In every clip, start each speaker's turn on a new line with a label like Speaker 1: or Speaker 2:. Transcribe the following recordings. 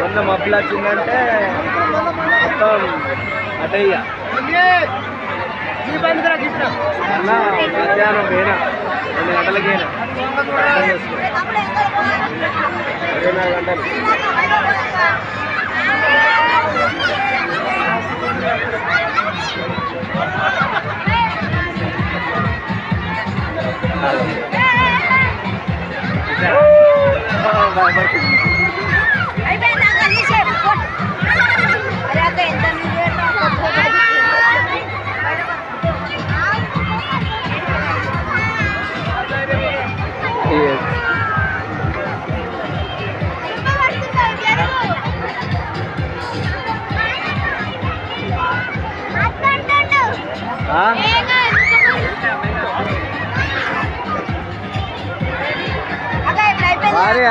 Speaker 1: మొన్న మబ్బులు వచ్చిందంటే మొత్తం అటే మధ్యాహ్నం పోయినా 2 గంటలకైనా 24 గంటలు.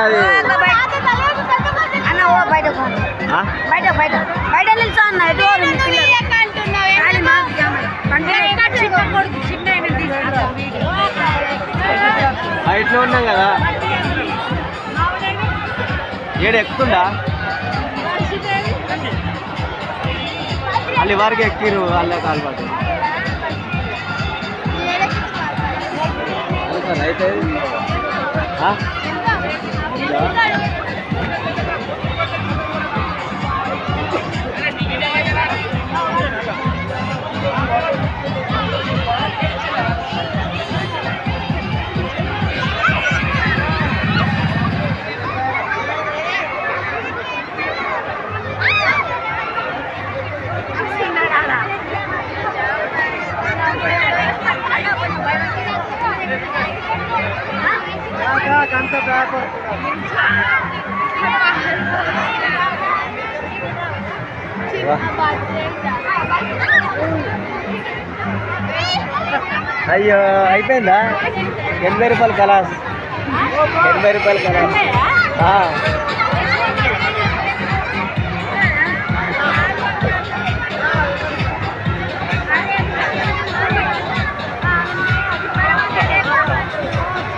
Speaker 1: అది
Speaker 2: బయట నిల్చో
Speaker 1: హైట్లో ఉన్నాం కదా, ఏడు ఎక్కుతుందా వాళ్ళు వరకు ఎక్కిరు వాళ్ళే కాల్పాటు అయితే అయ్యో అయిపోయిందా? 80 రూపాయలు కలాస్, 80 రూపాయలు కలాస్.